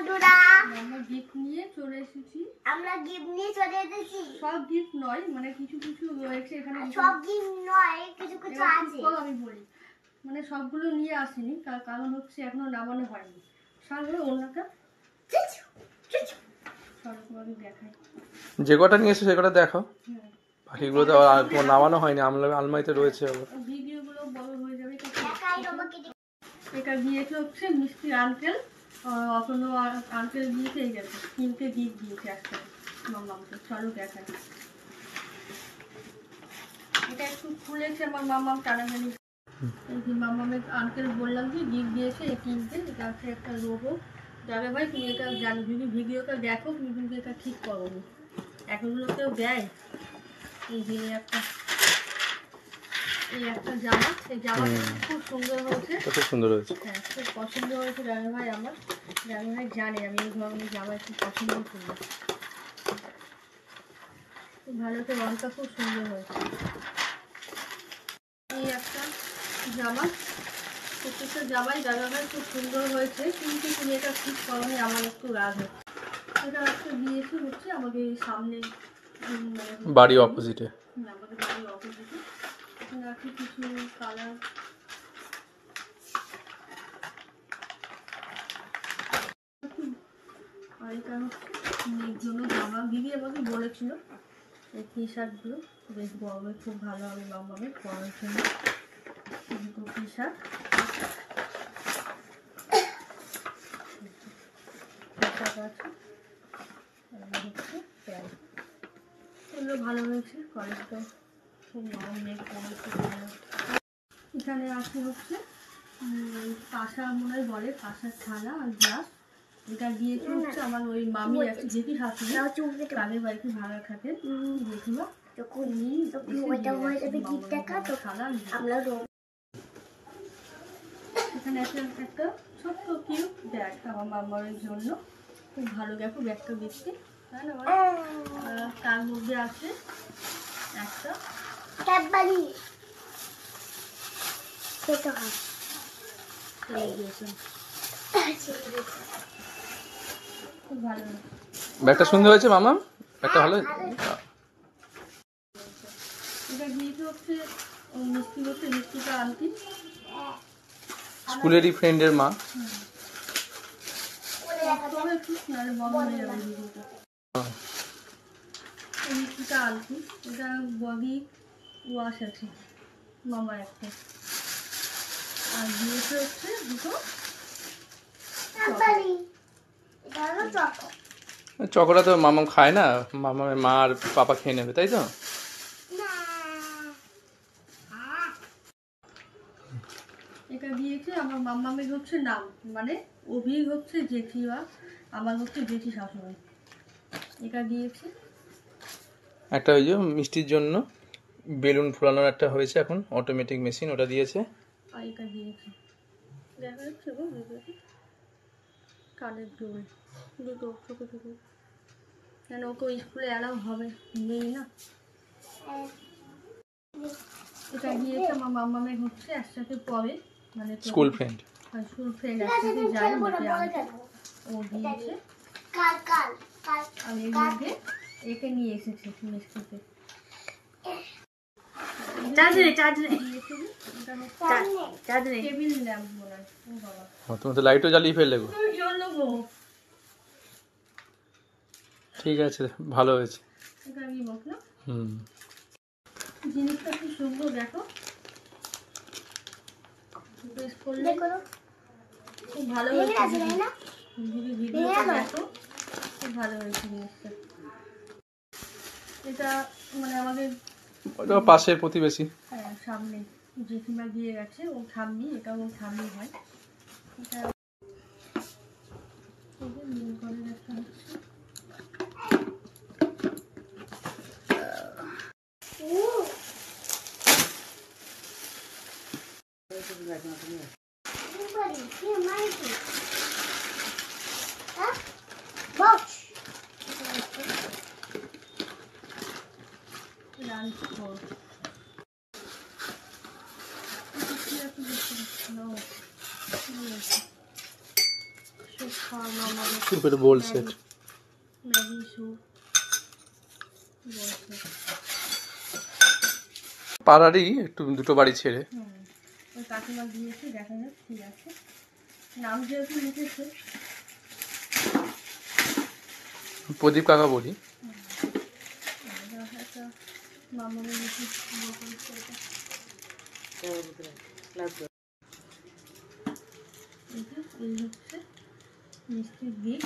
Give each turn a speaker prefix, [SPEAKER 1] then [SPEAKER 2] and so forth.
[SPEAKER 1] বন্ধুরা,
[SPEAKER 2] আমরা গিফট নিয়ে চলে এসেছি।
[SPEAKER 1] সব
[SPEAKER 2] গিফট নয়, মানে কিছু কিছু রয়েছে এখানে।
[SPEAKER 1] সব গিফট নয়, কিছু কিছু আছে।
[SPEAKER 2] আমি বলি, মানে সবগুলো নিয়ে আসিনি, তার কারণ হচ্ছে এখনো নামানো হয়নি। সবগুলো অন্যটা আমি দেখাই।
[SPEAKER 3] যে কটা নিয়ে এসে সে কটা দেখো, বাকিগুলো তো আর নামানো হয়নি, আলমারিতে রয়েছে।
[SPEAKER 2] ভিডিওগুলো বড় হয়ে যাবে। এটা দিয়েছে হচ্ছে মিষ্টি আঙ্কেল, অতনু আঙ্কেল দিয়েছে। এই গেছে কিনতে গিফট দিয়েছে একটা মামাকে। চলো দেখাই। এটা একটু খুলেছে আমার মামাম টানাটানি। এই যে মামামের আঙ্কেল বললাম যে গিফট দিয়েছে এই কিনতে। এটা হচ্ছে একটা লোগো। যাবে ভাই, তুমি এটা জানো, যদি ভিডিওটা দেখো তুমি কিন্তু এটা ঠিক করো। এতগুলো কেউ দেয়। এই যে এই একটা জামা, এই জামাটা খুব সুন্দর হয়েছে।
[SPEAKER 3] খুব সুন্দর হয়েছে।
[SPEAKER 2] হ্যাঁ, খুব পছন্দ হয়েছে জানো ভাই আমার। জানো ভাই জানে আমি এই ধরনের জামা একটু পছন্দ করি। খুব ভালো, তো রঙটা খুব সুন্দর হয়েছে। এই একটা জামা, প্রত্যেকটা জামাই জানো ভাই খুব সুন্দর হয়েছে, কিন্তু তুমি এটা ঠিক করোনি, আমার একটু রাগ হচ্ছে। এটা একটা দিয়েছে হচ্ছে আমাদের সামনে
[SPEAKER 3] বাড়ি অপোজিটে।
[SPEAKER 2] আমাদের বাড়ির অপোজিটে। এখানে আছে কিছু কালার। আর এটা মেয়ের জন্য জামা দিদি আমাকে বলেছিল এই টি শার্টগুলো বেশ গরমে খুব ভালো হবে মামাকে পরার জন্য। দুটো টি শার্ট, আছে হচ্ছে প্যান্ট। এগুলো ভালো হয়েছে, কলেজটা খুব নরম নেই। এখানে আছে হচ্ছে কাঁসা মনে হয় বলে, কাঁসার থালা আর গ্লাস। এটা দিয়েছে হচ্ছে আমার ওই মামি আছে, জেঠি শাশুড়ি, কালের বাড়িতে ভাড়া থাকেন জেঠিমা। এখানে আছে একটা ছোট্ট কিউট ব্যাগ আমার মামার জন্য। খুব ভালো, দেখো ব্যাগটা দেখতে। তার মধ্যে আছে একটা
[SPEAKER 1] ক্যাডবেরি।
[SPEAKER 2] খুব ভালো।
[SPEAKER 3] ব্যাগটা সুন্দর হয়েছে মামা, ব্যাগটা ভালো।
[SPEAKER 2] এটা দিয়েছে হচ্ছে মিষ্টি, হচ্ছে মিষ্টিটা আনতি
[SPEAKER 3] স্কুলেরই ফ্রেন্ডের মা।
[SPEAKER 2] মিষ্টিটা আনতি, এটা বডি ওয়াশ আছে মামা একটা। আর দিয়েছে হচ্ছে দুটো
[SPEAKER 3] চকোটা তো মামাম খায় না, মামামের মা আর পাপা খেয়ে নেবে, তাই তো?
[SPEAKER 2] এটা দিয়েছে আমার মামামের হচ্ছে নাম, মানে অভি হচ্ছে জেঠিমা, আমার হচ্ছে জেঠি শাশুড়ি। এটা দিয়েছে
[SPEAKER 3] একটা ওই যে মিষ্টির জন্য বেলুন ফোলানোর একটা হয়েছে এখন অটোমেটিক মেশিন, ওটা দিয়েছে।
[SPEAKER 2] আর এটা দিয়েছে দেখা যাচ্ছে গো কানের দুল দুটো ছোটো ছোটো। কেন ওকে স্কুলে অ্যালাউ হবে নেই না। এটা দিয়েছে আমার মামামের হচ্ছে একসাথে পড়ে, মানে
[SPEAKER 3] স্কুল ফ্রেন্ড।
[SPEAKER 2] স্কুল ফ্রেন্ড একসাথে যায় মধ্যে। ও দিয়েছে আমি এর মধ্যে একে নিয়ে এসেছি মিষ্টিতে। টেবিল ল্যাম্প বলে। ও বাবা,
[SPEAKER 3] তুমি তো লাইটও জ্বালিয়ে ফেললে গো। ঠিক আছে, ভালো হয়েছে।
[SPEAKER 2] জিনিসটা কি সুন্দর, দেখো খুব ভালো হয়েছে। যদি ভিডিওটা দেখো খুব ভালো হয়েছে জিনিসটা। এটা মানে আমাদের
[SPEAKER 3] পাশের প্রতিবেশী।
[SPEAKER 2] হ্যাঁ, সামনে জেঠিমা দিয়ে গেছে, ও ঠাম্মি, এটা ও ঠাম্মি হয়। এটা নীল কলের একটা হচ্ছে। মামা
[SPEAKER 3] সুপের বোল সেট।
[SPEAKER 2] ম্যাগি স্যুপ বলছে।
[SPEAKER 3] পাড়ারই একটু দুটো বাড়ি ছেড়ে।
[SPEAKER 2] ওই কাকিমা দিয়েছে, দেখা যাক ঠিক আছে, নাম যেহেতু লিখেছে।
[SPEAKER 3] প্রদীপ কাকা বলি।
[SPEAKER 2] একটা মামাকে লিখে এই হচ্ছে মিষ্টির দিক।